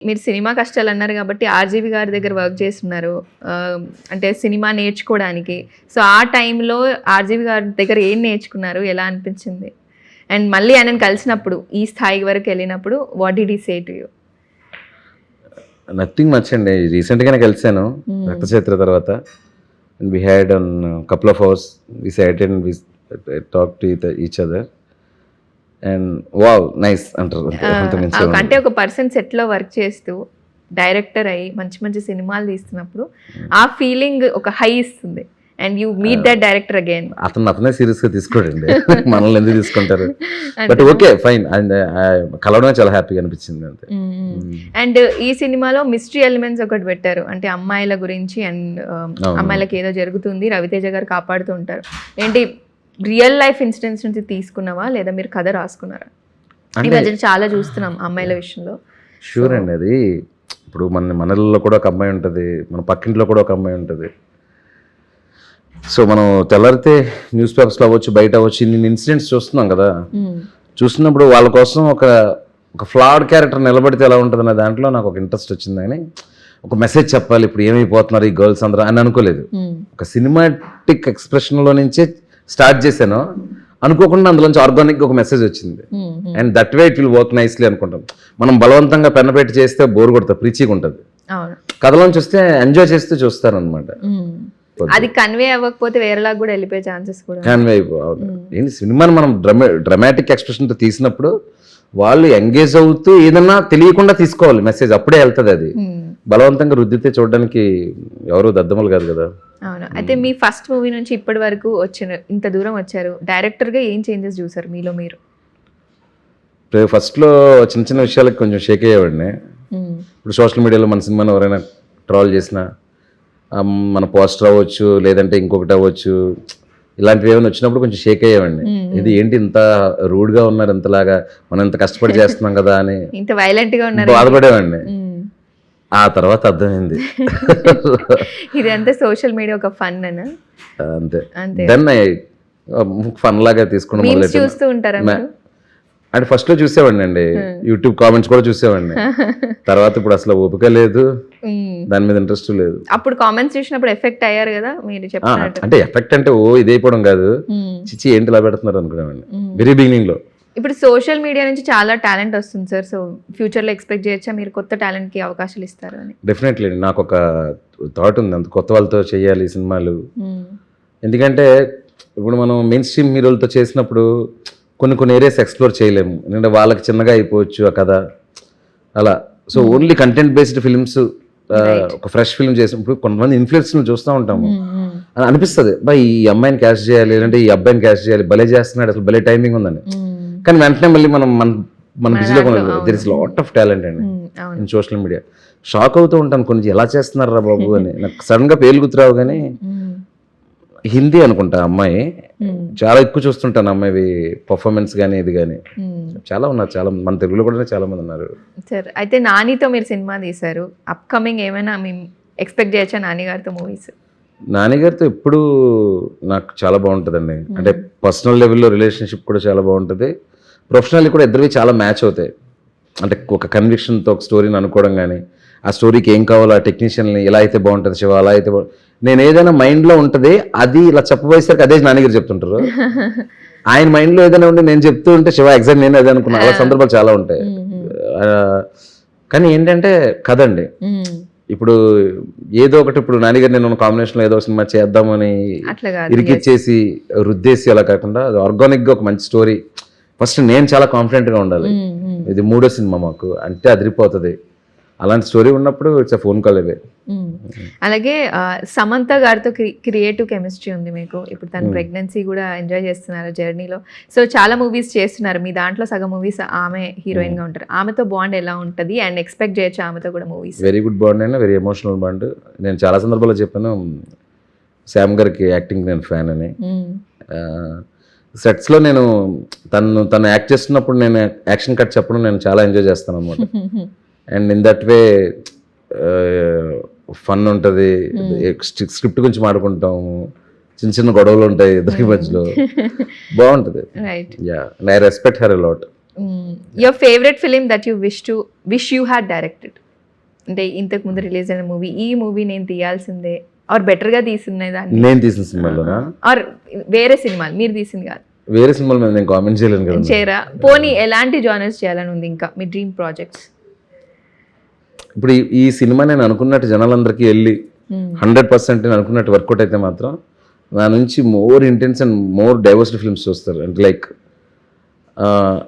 మీరు సినిమా కష్టాలు అన్నారు కాబట్టి ఆర్జీవి గారి దగ్గర వర్క్ చేస్తున్నారు, అంటే సినిమా నేర్చుకోవడానికి. సో ఆ టైంలో ఆర్జీవి గారి దగ్గర ఏం నేర్చుకున్నారు, ఎలా అనిపించింది? అండ్ మళ్ళీ ఆయనను కలిసినప్పుడు ఈ స్థాయి వరకు వెళ్ళినప్పుడు what did he say to you? Nothing much అండి. రీసెంట్గానే కలిసాను రక్తచరిత్ర తర్వాత. And we had an couple of hours we sat and we talk to each other and wow nice అంటారు. అంటే ఒక పర్సన్ సెట్లో వర్క్ చేస్తూ డైరెక్టర్ అయ్యి మంచి మంచి సినిమాలు తీస్తున్నప్పుడు ఆ ఫీలింగ్ ఒక హై ఇస్తుంది. And you meet that director again. అతనే సీరియస్గా తీసుకోడండి, మనల్ని ఎందుకు తీసుకుంటారు? But okay fine. అండ్ కలవడమే చాలా హ్యాపీగా అనిపించింది అంతే. అండ్ ఈ సినిమాలో మిస్టరీ ఎలిమెంట్స్ ఒకటి పెట్టారు, అంటే అమ్మాయిల గురించి. అండ్ అమ్మాయిలకి ఏదో జరుగుతుంది, రవితేజ గారు కాపాడుతూ ఉంటారు. ఏంటి రియల్ లైఫ్ ఇన్సిడెంట్స్ నుంచి తీసుకున్నావా లేదా మీరు కథ రాసుకున్నారా? ఈ మధ్య చాలా చూస్తున్నాం అమ్మాయిల విషయంలో. షూర్ అండి. అది ఇప్పుడు మనలో కూడా ఒక అమ్మాయి ఉంటుంది, మన పక్కింట్లో కూడా ఒక అమ్మాయి ఉంటుంది. సో మనం తెల్లారితే న్యూస్ పేపర్స్లో అవ్వచ్చు, బయట అవ్వచ్చు, ఇన్ని ఇన్సిడెంట్స్ చూస్తున్నాం కదా. చూస్తున్నప్పుడు వాళ్ళ కోసం ఒక ఫ్లాడ్ క్యారెక్టర్ నిలబడితే ఎలా ఉంటుంది అనే దాంట్లో నాకు ఒక ఇంట్రెస్ట్ వచ్చింది. కానీ ఒక మెసేజ్ చెప్పాలి, ఇప్పుడు ఏమైపోతున్నారు ఈ గర్ల్స్ అందరూ అని అనుకోలేదు. ఒక సినిమాటిక్ ఎక్స్ప్రెషన్లో నుంచే స్టార్ట్ చేశాను. అనుకోకుండా అందులోంచి ఆర్గానిక్గా ఒక మెసేజ్ వచ్చింది. And that way it will work nicely అనుకుంటాం. మనం బలవంతంగా పెన్న పెట్టి చేస్తే బోర్ కొడుతుంది, ప్రీచిగా ఉంటుంది. కథలోంచి వస్తే ఎంజాయ్ చేస్తూ చూస్తారు అనమాట. అది కన్వే అవ్వకపోతే వేరేలాగా కూడా వెళ్ళిపోయే ఛాన్సెస్ కూడా కన్వే అయిపోయి. సినిమాని మనం డ్రమాటిక్ ఎక్స్ప్రెషన్తో తీసినప్పుడు వాళ్ళు ఎంగేజ్ అవుతూ ఏదన్నా తెలియకుండా తీసుకోవాలి మెసేజ్, అప్పుడే వెళ్తుంది. అది బలవంతంగా రుద్దితే చూడడానికి ఎవరు దద్దమ్మలు కాదు కదా. అవును. అయితే మీ ఫస్ట్ మూవీ నుంచి ఇప్పటి వరకు ఇంత దూరం వచ్చారు, డైరెక్టర్గా ఏం చేంజెస్ చూసారు మీలో మీరు? ఫస్ట్లో చిన్న చిన్న విషయాలకు కొంచెం షేక్ అయ్యేవాడిని. ఇప్పుడు సోషల్ మీడియాలో మన సినిమాని ఎవరైనా ట్రాల్ చేసినా, మన పోస్టర్ అవ్వచ్చు లేదంటే ఇంకొకటి అవ్వచ్చు, ఇలాంటివి ఏమైనా వచ్చినప్పుడు కొంచెం షేక్ అయ్యేవాడిని. ఇది ఏంటి ఇంత రూడ్గా ఉన్నారు, ఇంతలాగా మనం ఇంత కష్టపడి చేస్తున్నాం కదా అని ఇంత వైలెంట్గా ఉన్నారు బాధపడేవాడిని. ఆ తర్వాత అర్థమైంది ఇదంతా సోషల్ మీడియా ఒక ఫన్ అని. అంతే. దెన్ ఫన్ లాగా తీసుకుని చూస్తూ ఉంటారా? అంటే ఫస్ట్లో చూసేవాడిని అండి, యూట్యూబ్ కామెంట్స్ కూడా చూసేవాడిని. తర్వాత ఇప్పుడు అసలు ఓపిక లేదు, దాని మీద ఇంట్రెస్ట్ లేదు. అప్పుడు కామెంట్స్ చూసినప్పుడు ఎఫెక్ట్ అయ్యారు కదా మీరు చెప్పినట్టు? అంటే ఎఫెక్ట్ అంటే ఇదైపోవడం కాదు, చిచ్చి ఏంటి ఇలా పెడుతున్నారు అనుకునేవాడిని వెరీ బిగినింగ్ లో. ఇప్పుడు సోషల్ మీడియా నుంచి చాలా టాలెంట్ వస్తుంది సార్. సో ఫ్యూచర్లో ఎక్స్పెక్ట్ చేయొచ్చా మీరు కొత్త టాలెంట్కి అవకాశాలు ఇస్తారు అని? డెఫినెట్లీ. నాకు ఒక థాట్ ఉంది, అంత కొత్త వాళ్ళతో చేయాలి సినిమాలు. ఎందుకంటే ఇప్పుడు మనం మెయిన్ స్ట్రీమ్ హీరోలతో చేసినప్పుడు కొన్ని ఏరియాస్ ఎక్స్ప్లోర్ చేయలేము, ఎందుకంటే వాళ్ళకి చిన్నగా అయిపోవచ్చు ఆ కథ అలా. So only content based films, ఒక ఫ్రెష్ ఫిల్మ్ చేసినప్పుడు కొంతమంది ఇన్ఫ్లుయెన్స్ని చూస్తూ ఉంటాము, అని అనిపిస్తుంది బా ఈ అమ్మాయిని క్యాస్ట్ చేయాలి లేదంటే ఈ అబ్బాయిని క్యాస్ట్ చేయాలి, భలే చేస్తున్నాడు, అసలు భలే టైమింగ్ ఉందని. కానీ వెంటనే మళ్ళీ మన బిజీలో there is lot of talent అండి ఇన్ సోషల్ మీడియా. షాక్ అవుతూ ఉంటాను కొన్ని, ఎలా చేస్తున్నారు రా బాబు అని. నాకు సడన్గా పేర్లు గుర్తురావు, కానీ హిందీ అనుకుంటా అమ్మాయి, చాలా ఎక్కువ చూస్తుంటాను అమ్మాయి పర్ఫార్మెన్స్ కానీ ఇది కానీ. చాలా ఉన్నారు, చాలా మన తెలుగులో కూడా చాలా మంది ఉన్నారు. సార్ అయితే నానితో మీరు సినిమా తీశారు, అప్కమింగ్ ఏమైనా మేము ఎక్స్పెక్ట్ చేయొచ్చా నాని గారితో మూవీస్? నాని గారితో ఎప్పుడు నాకు చాలా బాగుంటుందండి. అంటే పర్సనల్ లెవెల్లో రిలేషన్షిప్ కూడా చాలా బాగుంటుంది, ప్రొఫెషనల్లీ కూడా ఇద్దరివి చాలా మ్యాచ్ అవుతాయి. అంటే ఒక కన్విక్షన్తో ఒక స్టోరీని అనుకోవడం కానీ, ఆ స్టోరీకి ఏం కావాలో ఆ టెక్నీషియన్ని ఇలా అయితే బాగుంటుంది శివ, అలా అయితే నేను ఏదైనా మైండ్లో ఉంటుంది అది ఇలా చెప్పబోయేసరికి అదే నాన్నగారు చెప్తుంటారు. ఆయన మైండ్లో ఏదైనా ఉండి నేను చెప్తూ ఉంటే శివ ఎగ్జాక్ట్ నేను అదే అనుకున్నాను. అలా సందర్భాలు చాలా ఉంటాయి. కానీ ఏంటంటే కదండి, ఇప్పుడు ఏదో ఒకటి, ఇప్పుడు నాన్నగారు నేను కాంబినేషన్లో ఏదో సినిమా చేద్దామని ఇరికిచ్చేసి రుద్దేసి అలా కాకుండా ఆర్గానిక్గా ఒక మంచి స్టోరీ. ఫస్ట్ నేను చాలా కాన్ఫిడెంట్గా ఉండాలి, ఇది 3వ సినిమా మాకు అంటే అదిరిపోతుంది. అలాంటి స్టోరీ ఉన్నప్పుడు ఇట్స్ ఫోన్ కాల్ అవే. అలాగే సమంత గారితో క్రియేటివ్ కెమిస్ట్రీ ఉంది మీకు. ఇప్పుడు తన ప్రెగ్నెన్సీ కూడా ఎంజాయ్ చేస్తున్నారు జర్నీలో. సో చాలా మూవీస్ చేస్తున్నారు, మీ దాంట్లో సగం మూవీస్ ఆమె హీరోయిన్ గా ఉంటారు. ఆమెతో బాండ్ ఎలా ఉంటుంది అండ్ ఎక్స్పెక్ట్ చేయొచ్చు ఆమెతో కూడా మూవీస్? వెరీ గుడ్ బాండ్ అండి, వెరీ ఎమోషనల్ బాండ్. నేను చాలా సందర్భాల్లో చెప్పాను శామ్ గారికి యాక్టింగ్ నేను ఫ్యాన్ అని. సెట్స్లో నేను తను యాక్ట్ చేస్తున్నప్పుడు నేను యాక్షన్ కట్ చెప్పడం నేను చాలా ఎంజాయ్ చేస్తాను అనమాట. And in that way fun ఉంటుంది, స్క్రిప్ట్ గురించి మాట్లాడుకుంటాము, చిన్న చిన్న గొడవలు ఉంటాయి ఇద్దరికి మధ్యలో, బాగుంటుంది. I respect her a lot. Your favourite film that you wish you had directed? అంటే ఇంతకు ముందు రిలీజ్ అయిన మూవీ, ఈ మూవీ నేను తీయాల్సిందే ఆర్ బెటర్గా తీసున్నాయి దాన్ని, నేను తీసిన సినిమాలోనా ఆర్ వేరే సినిమాలు మీరు తీసింది కాదు, వేరే సినిమాల మీద నేను కామెంట్ చేయలేను కదా. చేయరా? పోనీ ఎలాంటి జానర్స్ చేయాలని ఉంది ఇంకా మీ డ్రీమ్ ప్రాజెక్ట్స్? ఇప్పుడు ఈ సినిమా నేను అనుకున్నట్టు జనాలందరికీ వెళ్ళి 100% నేను అనుకున్నట్టు వర్కౌట్ అయితే మాత్రం నా నుంచి more intense and more diversity films చూస్తారు. అంటే లైక్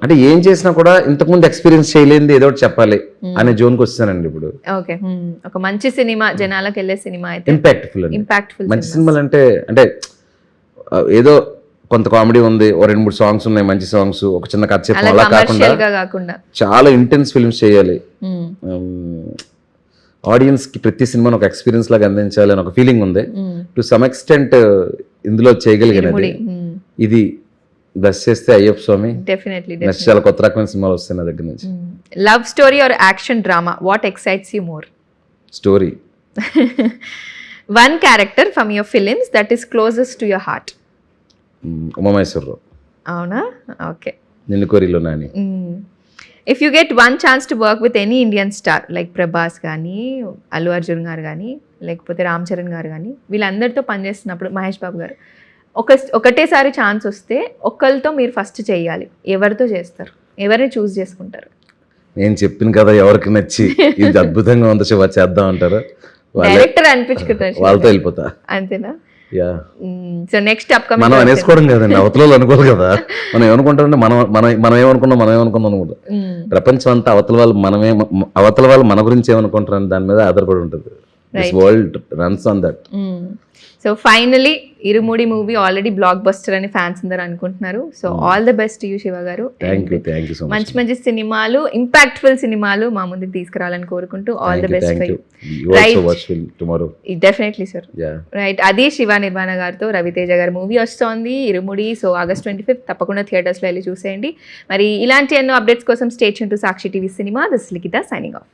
అంటే ఏం చేసినా కూడా ఇంతకుముందు ఎక్స్పీరియన్స్ చేయలేనిది ఏదో ఒకటి చెప్పాలి అనే జోన్కి వస్తానండి ఇప్పుడు. ఓకే, ఒక మంచి సినిమా, జనాలకు వెళ్ళే సినిమా అయితే ఇంపాక్ట్ఫుల్ అండి. ఇంపాక్ట్ఫుల్ మంచి సినిమాలు అంటే ఏదో కొంత కామెడీ ఉంది, 2-3 సాంగ్స్ ఉన్నాయి, మంచి సాంగ్స్, ఒక చిన్న కథ చెప్పడం అలా కాకుండా చాలా ఇంటెన్స్ ఫిల్మ్స్ చేయాలి. ఆడియన్స్ కి ప్రతి సినిమాను ఒక ఎక్స్పీరియన్స్ లాగా అందించాలి అని ఒక ఫీలింగ్ ఉంది. టు సమ్ ఎక్స్టెంట్ ఇందులో చేయగలిగినది ఇది. బస్ చేస్తే అయ్యప్ప స్వామి, డెఫినెట్లీ నెక్స్ట్ చాలా కొత్త రకమైన సినిమాలు వస్తాయి నా దగ్గర నుంచి. Love story or action drama, what excites you more? Story. One character from your films that is closest to your heart? Umamaheswararao. అవునా? ఓకే. నిన్ను కోరిలో Nani. If you get one chance to work with any Indian star like Prabhas కానీ, అల్లు అర్జున్ గారు కానీ, లేకపోతే రామ్ చరణ్ గారు కానీ, వీళ్ళందరితో పనిచేస్తున్నప్పుడు, మహేష్ బాబు గారు, ఒకటేసారి ఛాన్స్ వస్తే ఒకరితో మీరు ఫస్ట్ చేయాలి, ఎవరితో చేస్తారు? ఎవరిని చూస్ చేసుకుంటారు? నేను చెప్పిన కదా ఎవరికి నచ్చి ఇది అద్భుతంగా ఉంది శివ చేద్దాం అంటారు, డైరెక్టర్ అనిపించుకుంటారు, వాళ్ళతో వెళ్ళిపోతా. అంతేనా? యా. సో నెక్స్ట్ అప్కమింగ్ మనం అనేసుకోవడం కదండి, అవతల అనుకోవాలి కదా. మనం ఏమనుకుంటామంటే మనం ఏమనుకున్నాం అనుకుంటా. ప్రపంచం అంతా అవతల వాళ్ళు మన గురించి ఏమనుకుంటారని దాని మీద ఆధారపడి ఉంటుంది. This world runs on that. So finally Irumudi movie already blockbuster అని ఫ్యాన్స్ అందరూ అనుకుంటున్నారు. So all the best you Siva garu. Thank you so much. మంచి సినిమాలు, ఇంపాక్ట్ఫుల్ సినిమాలు మా ముందుకు తీసుకురావాలని కోరుకుంటూ all the best for you. Definitely sir. Right, అది శివ నిర్మాణ గారితో రవితేజ గారి మూవీ వస్తోంది ఇరుముడి. సో August 25 తప్పకుండా థియేటర్స్లో వెళ్ళి చూసేయండి. మరి ఇలాంటి ఎన్నో అప్డేట్స్ కోసం stay tune to Sakshi TV cinema. This Likhitha signing of.